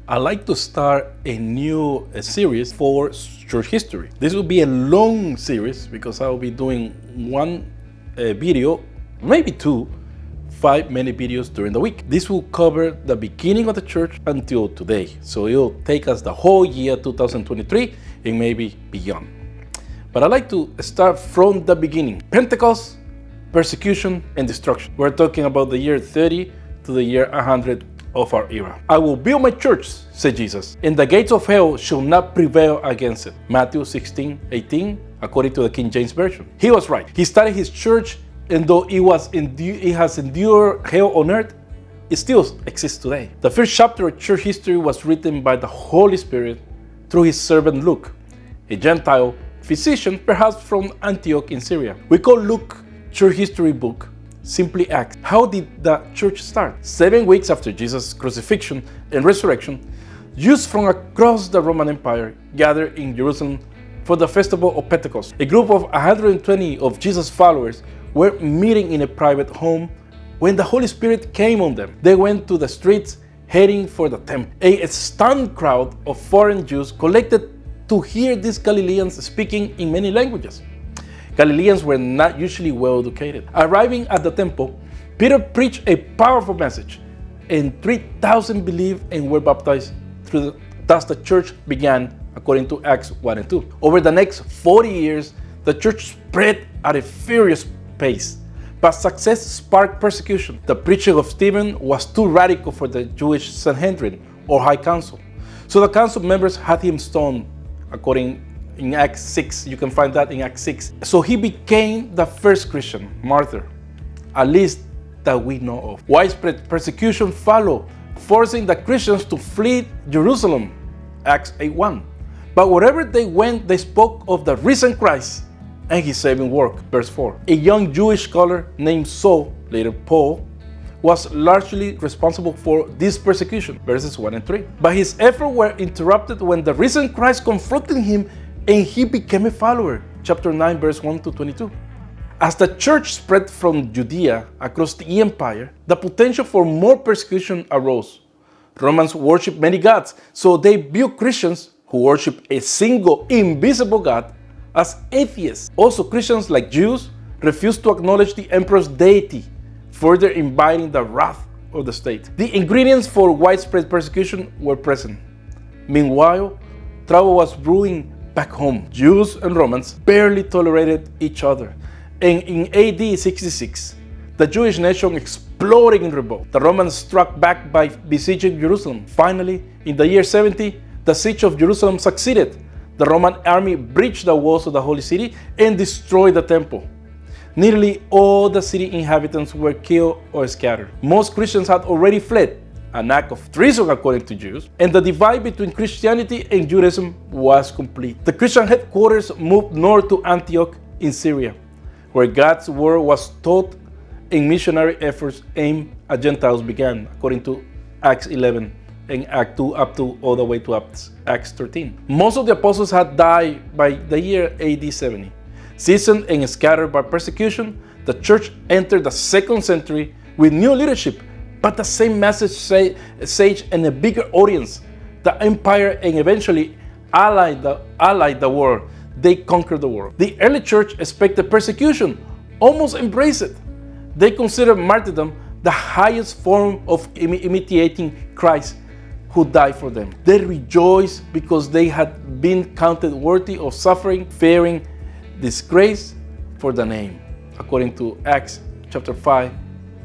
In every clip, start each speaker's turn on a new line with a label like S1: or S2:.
S1: I'd like to start a new series for church history. This will be a long series because I will be doing one video, maybe two, 5-minute videos during the week. This will cover the beginning of the church until today. So it'll take us the whole year 2023 and maybe beyond. But I'd like to start from the beginning. Pentecost, persecution, and destruction. We're talking about the year 30 to the year 100 of our era. I will build my church, said Jesus, and the gates of hell shall not prevail against it. Matthew 16:18, according to the King James Version. He was right. He started his church, and though it has endured hell on earth, it still exists today. The first chapter of church history was written by the Holy Spirit through his servant Luke, a Gentile physician, perhaps from Antioch in Syria. We call Luke church history book simply Acts. How did the church start? 7 weeks after Jesus' crucifixion and resurrection, Jews from across the Roman Empire gathered in Jerusalem for the festival of Pentecost. A group of 120 of Jesus' followers were meeting in a private home when the Holy Spirit came on them. They went to the streets heading for the temple. A stunned crowd of foreign Jews collected to hear these Galileans speaking in many languages. Galileans were not usually well educated. Arriving at the temple, Peter preached a powerful message, and 3,000 believed and were baptized. Thus the church began, according to Acts 1 and 2. Over the next 40 years, the church spread at a furious pace, but success sparked persecution. The preaching of Stephen was too radical for the Jewish Sanhedrin, or High Council. So the council members had him stoned, according in Acts 6. You can find that in Acts 6. So he became the first Christian martyr, at least that we know of. Widespread persecution followed, forcing the Christians to flee Jerusalem, Acts 8:1. But wherever they went, they spoke of the risen Christ and his saving work, verse 4. A young Jewish scholar named Saul, later Paul, was largely responsible for this persecution, verses 1 and 3. But his efforts were interrupted when the risen Christ confronted him and he became a follower, chapter 9, verse 1 to 22. As the church spread from Judea across the empire, the potential for more persecution arose. Romans worshiped many gods, so they viewed Christians who worship a single, invisible God as atheists. Also, Christians, like Jews, refused to acknowledge the emperor's deity, further inviting the wrath of the state. The ingredients for widespread persecution were present. Meanwhile, trouble was brewing back home. Jews and Romans barely tolerated each other. And in AD 66, the Jewish nation exploded in revolt. The Romans struck back by besieging Jerusalem. Finally, in the year 70, the siege of Jerusalem succeeded. The Roman army breached the walls of the holy city and destroyed the temple. Nearly all the city inhabitants were killed or scattered. Most Christians had already fled, an act of treason according to Jews, and the divide between Christianity and Judaism was complete. The Christian headquarters moved north to Antioch in Syria, where God's word was taught and missionary efforts aimed at Gentiles began, according to Acts 11 and Act 2 up to all the way to Acts 13. Most of the apostles had died by the year AD 70. Seasoned and scattered by persecution, the church entered the 2nd century with new leadership, but the same message sage and a bigger audience. The empire and eventually allied the world. They conquered the world. The early church expected persecution, almost embraced it. They considered martyrdom the highest form of imitating Christ who died for them. They rejoiced because they had been counted worthy of suffering, fearing disgrace for the name, according to Acts chapter 5,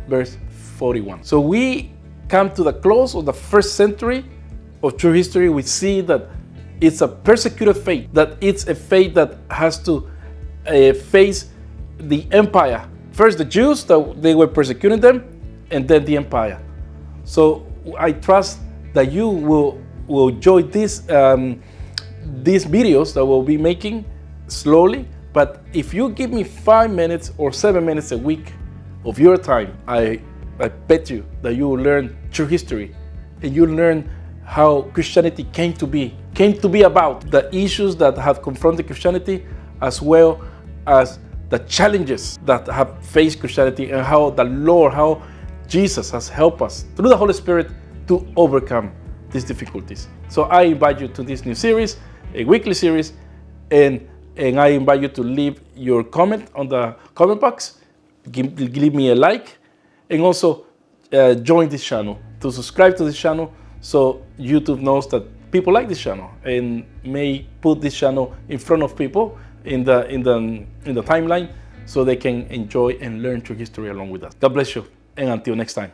S1: verse 41. So we come to the close of the 1st century of church history. We see that it's a persecuted faith, that it's a faith that has to face the empire. First the Jews, that they were persecuting them, and then the empire. So I trust that you will enjoy these videos that we'll be making slowly. But if you give me 5 minutes or 7 minutes a week of your time, I bet you that you will learn church history, and you'll learn how Christianity came to be about, the issues that have confronted Christianity, as well as the challenges that have faced Christianity, and how the Lord, how Jesus has helped us through the Holy Spirit to overcome these difficulties. So I invite you to this new series, a weekly series, and I invite you to leave your comment on the comment box, give me a like, and also join this channel, to subscribe to this channel, so YouTube knows that people like this channel and may put this channel in front of people in the timeline, so they can enjoy and learn true history along with us. God bless you, and until next time.